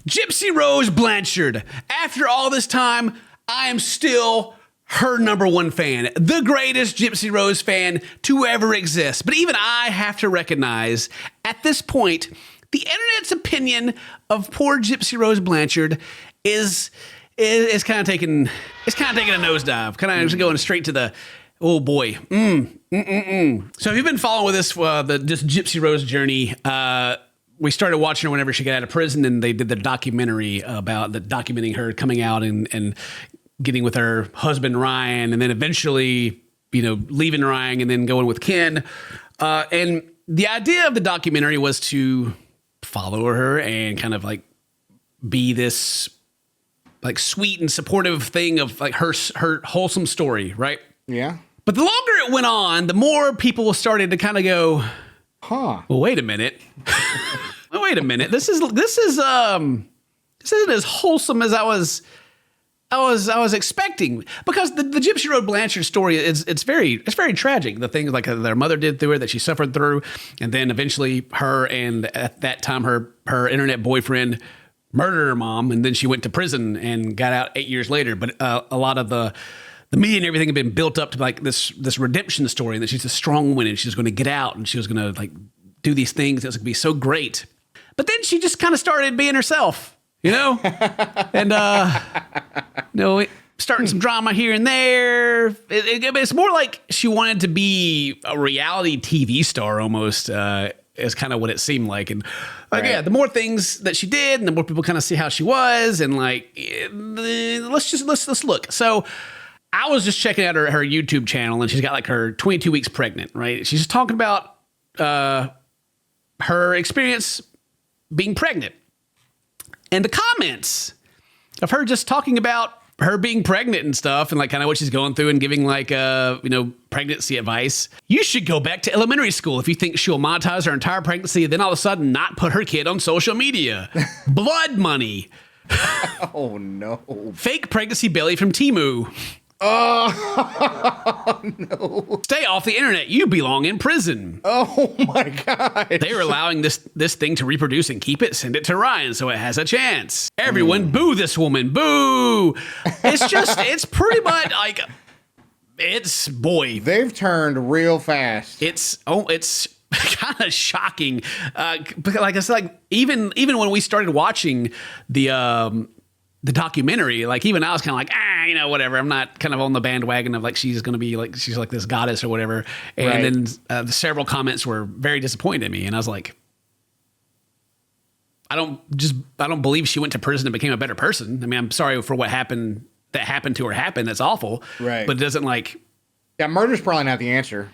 Gypsy Rose Blanchard. After all this time, I am still her number one fan, the greatest Gypsy Rose fan to ever exist. But even I have to recognize at this point, the internet's opinion of poor Gypsy Rose Blanchard is kind of taking a nosedive, kind of going straight to the oh boy. So if you've been following with this this Gypsy Rose journey, we started watching her whenever she got out of prison, and they did the documentary about documenting her coming out and getting with her husband Ryan, and then eventually, leaving Ryan and then going with Ken. And the idea of the documentary was to follow her and kind of like be this like sweet and supportive thing of like her wholesome story, right? Yeah. But the longer it went on, the more people started to kind of go, well, wait a minute. Wait a minute. This isn't as wholesome as I was expecting, because the Gypsy Rose Blanchard story it's very tragic. The things like their mother did through her, that she suffered through, and then eventually her and at that time her internet boyfriend murdered her mom, and then she went to prison and got out 8 years later. But a lot of the media and everything had been built up to like this redemption story, and that she's a strong woman and she's going to get out and she was going to like do these things. It was going to be so great. But then she just kind of started being herself, and starting some drama here and there. It's more like she wanted to be a reality TV star almost, is kind of what it seemed like. And like, yeah, the more things that she did, and the more people kind of see how she was, and like, let's look. So I was just checking out her YouTube channel, and she's got like her 22 weeks pregnant, right? She's just talking about her experience being pregnant. And the comments of her just talking about her being pregnant and stuff, and like kind of what she's going through, and giving like pregnancy advice. You should go back to elementary school if you think she'll monetize her entire pregnancy, then all of a sudden not put her kid on social media. Blood money. Oh no. Fake pregnancy belly from Temu. Oh no. Stay off the internet. You belong in prison. Oh my God. They were allowing this thing to reproduce and keep it. Send it to Ryan so it has a chance. Everyone boo this woman. Boo. It's pretty much like, boy. They've turned real fast. It's kind of shocking. Like I said, like even when we started watching the documentary, like even I was kind of like, whatever. I'm not kind of on the bandwagon of like she's going to be like, she's like this goddess or whatever. And then several comments were very disappointed in me, and I was like, I don't believe she went to prison and became a better person. I mean, I'm sorry for what happened to her. That's awful. Right. But it doesn't like. Yeah, murder's probably not the answer.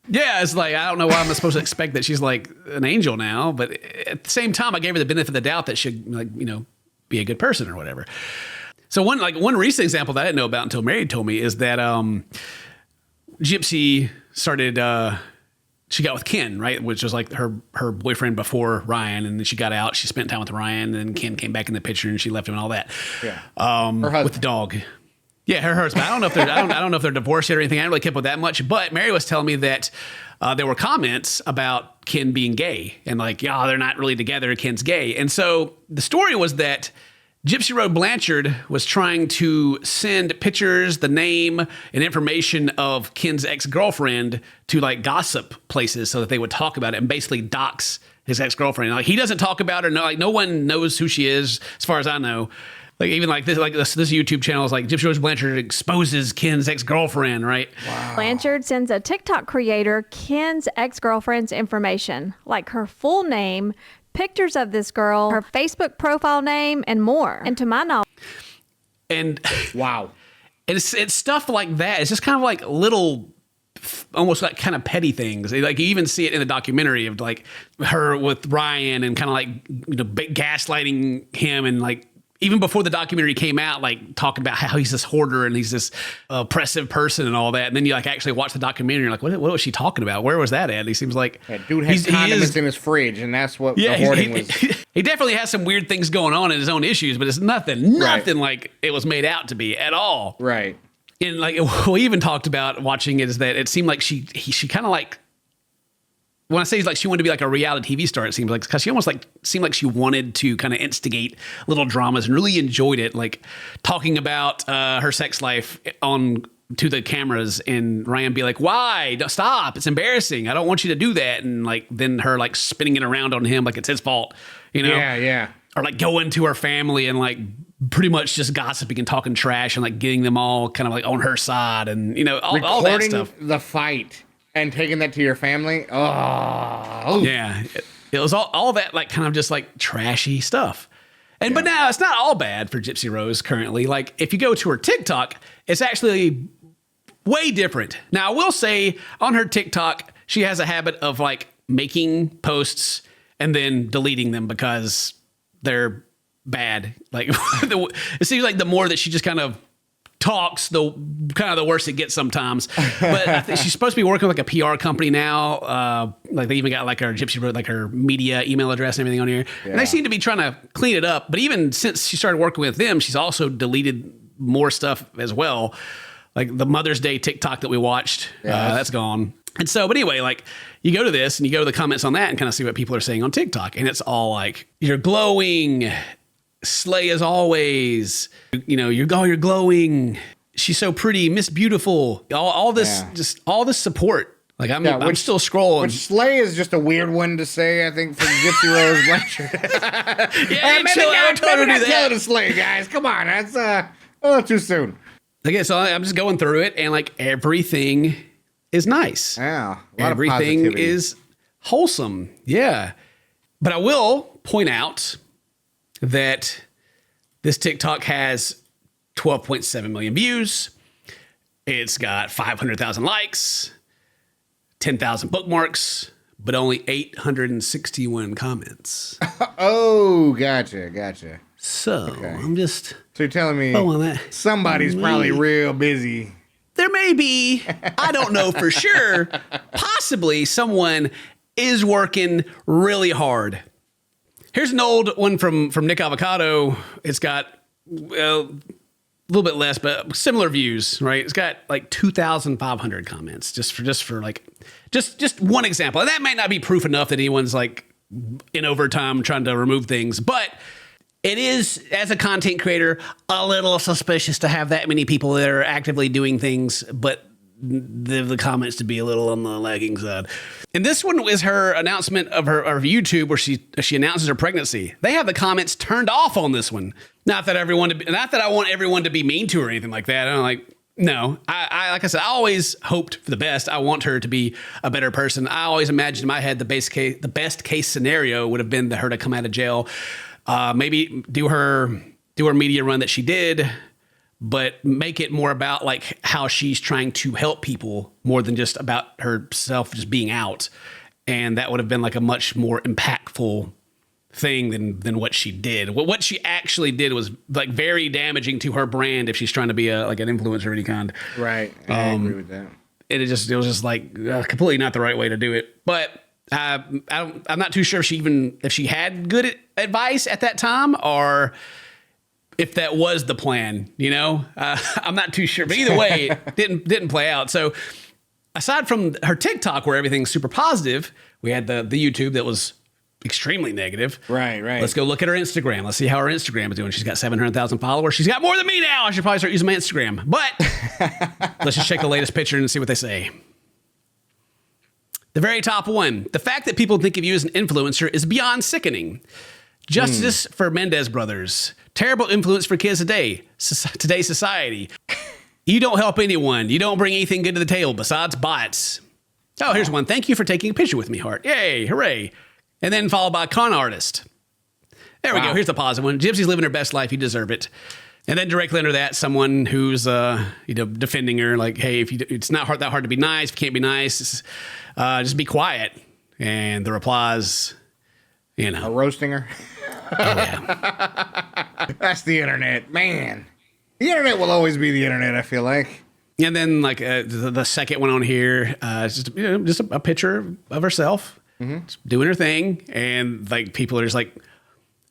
Yeah, it's like, I don't know why I'm supposed to expect that she's like an angel now, but at the same time, I gave her the benefit of the doubt that she'd be a good person or whatever. So one recent example that I didn't know about until Mary told me is that Gypsy started, she got with Ken, right? Which was like her boyfriend before Ryan. And then she got out, she spent time with Ryan, and then Ken came back in the picture and she left him and all that. Yeah. Her husband. With the dog. Yeah, her husband. I don't know if they're divorced yet or anything. I didn't really keep up with that much. But Mary was telling me that there were comments about Ken being gay, and like, they're not really together. Ken's gay. And so the story was that Gypsy Rose Blanchard was trying to send pictures, the name, and information of Ken's ex-girlfriend to like gossip places so that they would talk about it, and basically dox his ex-girlfriend. Like, he doesn't talk about her. No one knows who she is, as far as I know. Like, even like this YouTube channel is like Gypsy Rose Blanchard exposes Ken's ex-girlfriend, right? Wow. Blanchard sends a TikTok creator Ken's ex-girlfriend's information, like her full name, pictures of this girl, her Facebook profile name, and more. And to my knowledge. And wow. It's stuff like that. It's just kind of like little, almost like kind of petty things. Like, you even see it in the documentary of like her with Ryan, and kind of like, gaslighting him, and like, even before the documentary came out, like talking about how he's this hoarder and he's this oppressive person and all that. And then you like actually watch the documentary, and you're like, what was she talking about? Where was that at? He seems like dude has condiments in his fridge, and that's what the hoarding was. He definitely has some weird things going on in his own issues, but it's nothing like it was made out to be at all. Right. And like, we even talked about watching it, is that it seemed like she kind of like when I say like she wanted to be like a reality TV star, it seems like, because she almost like seemed like she wanted to kind of instigate little dramas and really enjoyed it, like talking about her sex life on to the cameras, and Ryan be like, "Why? Don't stop! It's embarrassing. I don't want you to do that." And like then her like spinning it around on him like it's his fault, you know? Yeah. Or like going to her family and like pretty much just gossiping and talking trash and like getting them all kind of like on her side, and you know all that stuff. The fight. And taking that to your family? Oh. Yeah. It was all that like kind of just like trashy stuff. And but now it's not all bad for Gypsy Rose currently. Like if you go to her TikTok, it's actually way different. Now I will say on her TikTok, she has a habit of like making posts and then deleting them because they're bad. Like it seems like the more that she just kind of talks, the worse it gets sometimes. But I think she's supposed to be working with like a PR company now. Like they even got like her Gypsy Rose, like her media email address and everything on here. Yeah. And they seem to be trying to clean it up. But even since she started working with them, she's also deleted more stuff as well. Like the Mother's Day TikTok that we watched, that's gone. And so, but anyway, like you go to this and you go to the comments on that and kind of see what people are saying on TikTok. And it's all like, you're glowing, slay as always, you know, you're glowing, she's so pretty, Miss Beautiful, all this, just all this support. Like I'm still scrolling. Which slay is just a weird one to say, I think, for Gypsy Rose Blanchard. Yeah, maybe not tell her to slay, guys. Come on, that's a little too soon. Okay, so I'm just going through it, and like everything is nice. Yeah, everything is wholesome. Yeah, but I will point out that this TikTok has 12.7 million views. It's got 500,000 likes, 10,000 bookmarks, but only 861 comments. Oh, gotcha. So I'm just... So you're telling me somebody's probably real busy. There may be. I don't know for sure. Possibly someone is working really hard. Here's an old one from Nick Avocado. It's got a little bit less, but similar views, right? It's got like 2,500 comments just for like just one example. And that might not be proof enough that anyone's like in overtime trying to remove things, but it is, as a content creator, a little suspicious to have that many people that are actively doing things, but the comments to be a little on the lagging side. And this one is her announcement of her YouTube where she announces her pregnancy. They have the comments turned off on this one. Not that I want everyone to be mean to her or anything like that. I'm like, no. I like I said, I always hoped for the best. I want her to be a better person. I always imagined in my head the best case scenario would have been her to come out of jail, maybe do her media run that she did, but make it more about like how she's trying to help people more than just about herself just being out. And that would have been like a much more impactful thing than what she did. What she actually did was like very damaging to her brand if she's trying to be an influencer of any kind. Right. I agree with that. It was just like completely not the right way to do it. But I'm not too sure if she had good advice at that time or if that was the plan, you know. I'm not too sure, but either way, it didn't play out. So aside from her TikTok where everything's super positive, we had the YouTube that was extremely negative. Right. Let's go look at her Instagram. Let's see how her Instagram is doing. She's got 700,000 followers. She's got more than me now. I should probably start using my Instagram. But let's just check the latest picture and see what they say. The very top one. The fact that people think of you as an influencer is beyond sickening. Justice for Mendez brothers. Terrible influence for kids today. Today's society. You don't help anyone. You don't bring anything good to the table besides bots. Oh, here's one. Thank you for taking a picture with me, heart. Yay, hooray. And then followed by con artist. There we go. Here's the positive one. Gypsy's living her best life. You deserve it. And then directly under that, someone who's defending her, like, hey, it's not that hard to be nice. If you can't be nice, just be quiet. And the replies, roasting her. Oh, yeah. That's the internet, man. The internet will always be the internet, I feel like. And then like the second one on here, just a picture of herself doing her thing, and like people are just like,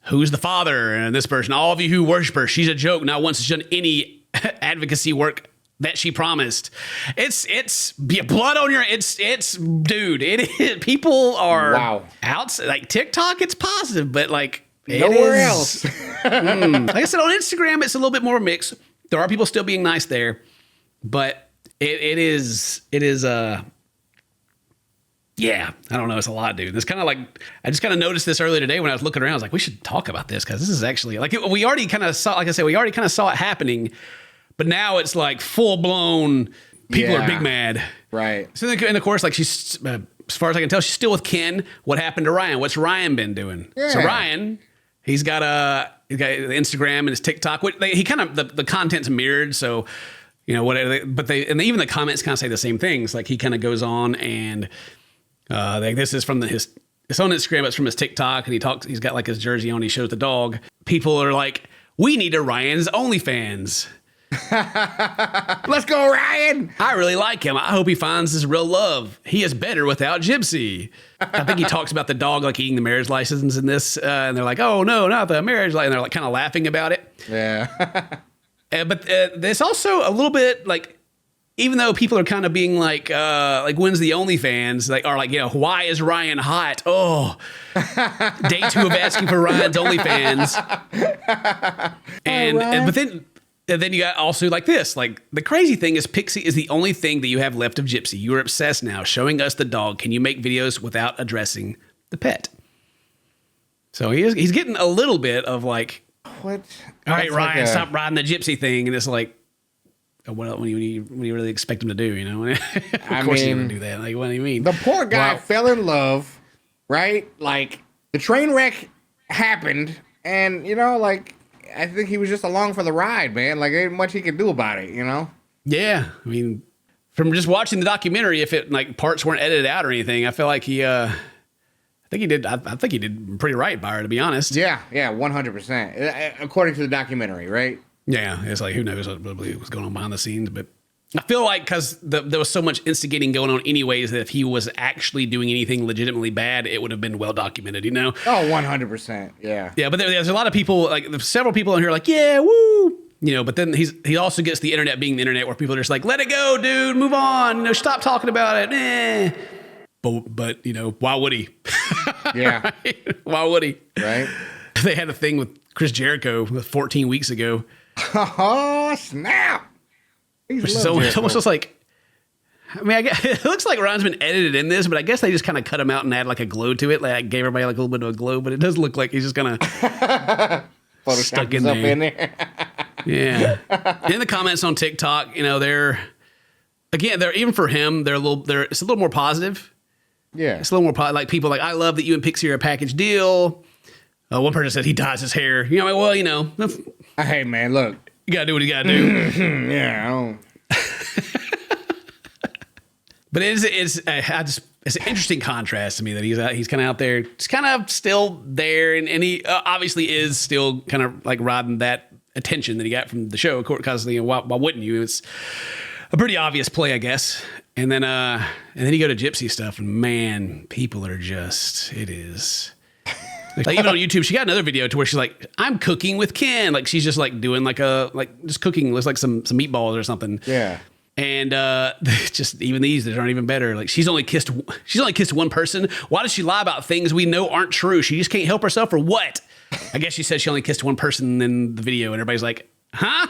who's the father? And this person, all of you who worship her, she's a joke. Not once has done any advocacy work that she promised. It's blood on your, dude, it is, people are out, like TikTok, it's positive, but like nowhere else. Like I said, on Instagram, it's a little bit more mixed. There are people still being nice there, but it is, yeah, I don't know. It's a lot, dude. It's kind of like, I just kind of noticed this earlier today when I was looking around. I was like, we should talk about this because this is actually like, we already kind of saw, like I said, we already kind of saw it happening, but now it's like full blown, people are big mad. Right. So then, and of course, like she's, as far as I can tell, she's still with Ken. What happened to Ryan? What's Ryan been doing? Yeah. So Ryan, he's got the Instagram and his TikTok. He kind of, the content's mirrored. So, you know, whatever, but even the comments kind of say the same things. Like he kind of goes on and, like this is from it's on Instagram, it's from his TikTok, and he's got like his jersey on, he shows the dog. People are like, we need a Ryan's OnlyFans. Let's go, Ryan. I really like him. I hope he finds his real love. He is better without Gypsy. I think he talks about the dog like eating the marriage license in this, and they're like, oh no, not the marriage license. And they're like kind of laughing about it. Yeah. But there's also a little bit like, even though people are kind of being like when's the OnlyFans? Like, are like, you know, why is Ryan hot? Oh, day 2 of asking for Ryan's OnlyFans. But then you got also like this, like the crazy thing is Pixie is the only thing that you have left of Gypsy. You are obsessed now, showing us the dog. Can you make videos without addressing the pet? So he's getting a little bit of like, what? All right, Ryan, stop riding the Gypsy thing. And it's like, what do you really expect him to do? You know, of course he's gonna do that. Like, what do you mean? The poor guy fell in love, right? Like the train wreck happened, and you know, like I think he was just along for the ride, man. Like ain't much he could do about it, you know? Yeah, I mean, from just watching the documentary, if it like parts weren't edited out or anything, I feel like I think he did pretty right by her, to be honest. Yeah, 100%. According to the documentary, right? Yeah, it's like, who knows what was going on behind the scenes, but I feel like because there was so much instigating going on anyways, that if he was actually doing anything legitimately bad, it would have been well documented, you know? Oh, 100%, yeah. Yeah, but there's a lot of people, like there's several people in here like, yeah, woo! You know, but then he also gets the internet being the internet where people are just like, let it go, dude, move on, you know, stop talking about it, But you know, why would he? Yeah. Right? Why would he? Right? They had a thing with Chris Jericho 14 weeks ago. Oh, snap. So it's almost just like, I mean, it looks like Ron's been edited in this, but I guess they just kind of cut him out and add like a glow to it. Like gave everybody like a little bit of a glow, but it does look like he's just kind of stuck in there. Yeah. In the comments on TikTok, you know, they're even for him, it's a little more positive. Yeah. It's a little more like people like, I love that you and Pixie are a package deal. One person said he dyes his hair. You know, well, you know. Hey, man, look. You got to do what you got to do. Yeah, I don't. But it's an interesting contrast to me that he's kind of out there, just kind of still there, and he obviously is still kind of like riding that attention that he got from the show. Because why wouldn't you? It's a pretty obvious play, I guess. And then you go to Gypsy stuff, and man, people are just, it is. Like even on YouTube, she got another video to where she's like, I'm cooking with Ken. Like she's just like doing just cooking, looks like some meatballs or something. Yeah. And just even these that aren't even better. Like she's only kissed one person. Why does she lie about things we know aren't true? She just can't help herself, or what? I guess she said she only kissed one person in the video, and everybody's like, huh?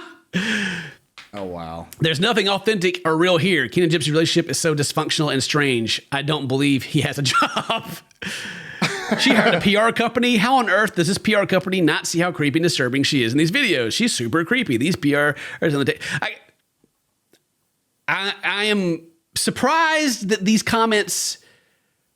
Oh, wow. There's nothing authentic or real here. Ken and Gypsy's relationship is so dysfunctional and strange. I don't believe he has a job. She hired a PR company. How on earth does this PR company not see how creepy and disturbing she is in these videos? She's super creepy. These PR are on the I am surprised that these comments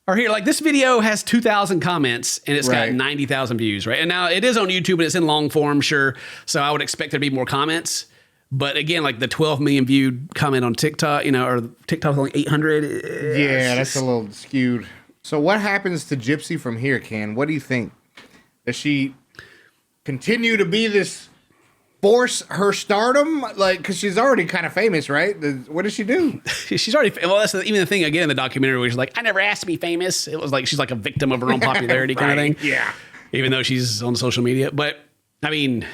are here. Like this video has 2,000 comments and it's got 90,000 views, right? And now it is on YouTube and it's in long form, sure. So I would expect there to be more comments. But again, like the 12 million viewed comment on TikTok, you know, or TikTok's only 800. Yeah, that's a little skewed. So what happens to Gypsy from here, Ken? What do you think? Does she continue to be this, force her stardom? Like, because she's already kind of famous, right? What does she do? She's already, well, that's even the thing, again, in the documentary where she's like, I never asked to be famous. It was like, she's like a victim of her own popularity kind of thing. Yeah. Even though she's on social media. But, I mean,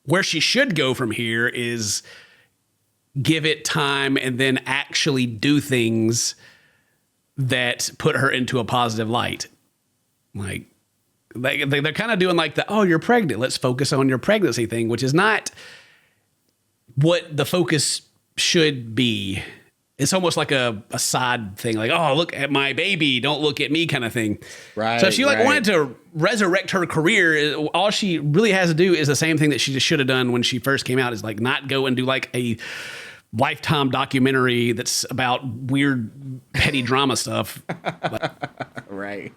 where she should go from here is give it time and then actually do things that put her into a positive light. Like they're kind of doing like oh, you're pregnant, let's focus on your pregnancy thing, which is not what the focus should be. It's almost like a side thing, like, oh, look at my baby, don't look at me kind of thing. Right. So if she wanted to resurrect her career, all she really has to do is the same thing that she just should have done when she first came out, is like not go and do like a Lifetime documentary that's about weird petty drama stuff. Like, right.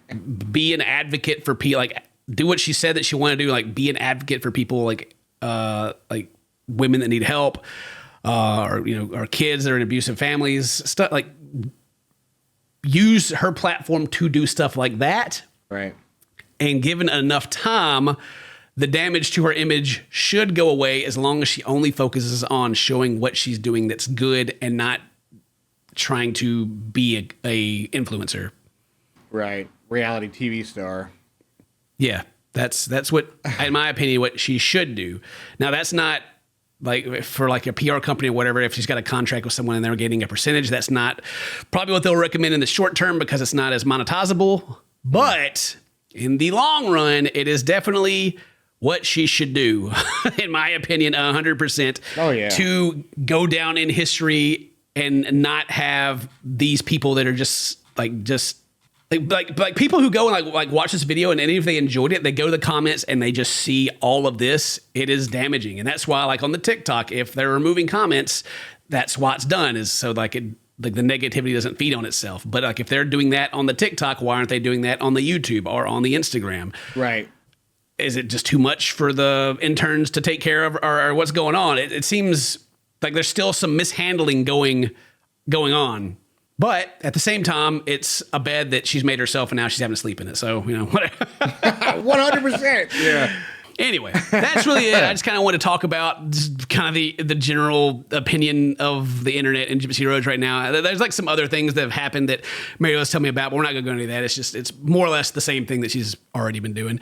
be an advocate for people, like do what she said that she wanted to do, like be an advocate for people like women that need help. Or or kids that are in abusive families, stuff like use her platform to do stuff like that. Right. And given enough time, the damage to her image should go away as long as she only focuses on showing what she's doing that's good and not trying to be a influencer. Right. Reality TV star. Yeah. That's what, in my opinion, what she should do. Now, that's not like for like a PR company or whatever. If she's got a contract with someone and they're getting a percentage, that's not probably what they'll recommend in the short term because it's not as monetizable. But in the long run, it is definitely what she should do, in my opinion, 100%. Oh, yeah. To go down in history and not have these people that are just like people who go and like watch this video, and if they enjoyed it, they go to the comments and they just see all of this. It is damaging. And that's why, like on the TikTok, if they're removing comments, that's why it's done, is so like the negativity doesn't feed on itself. But like if they're doing that on the TikTok, why aren't they doing that on the YouTube or on the Instagram? Right. Is it just too much for the interns to take care of, or what's going on? It seems like there's still some mishandling going on. But at the same time, it's a bed that she's made herself, and now she's having to sleep in it. So, whatever. 100%. Yeah. Anyway, that's really it. I just kind of want to talk about kind of the general opinion of the internet and Gypsy Rose right now. There's like some other things that have happened that Mary was telling me about, but we're not going to go into that. It's more or less the same thing that she's already been doing.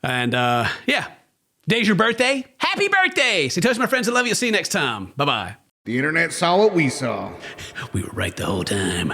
And yeah, today's your birthday. Happy birthday. Say toast to my friends. I love you. See you next time. Bye-bye. The internet saw what we saw. We were right the whole time.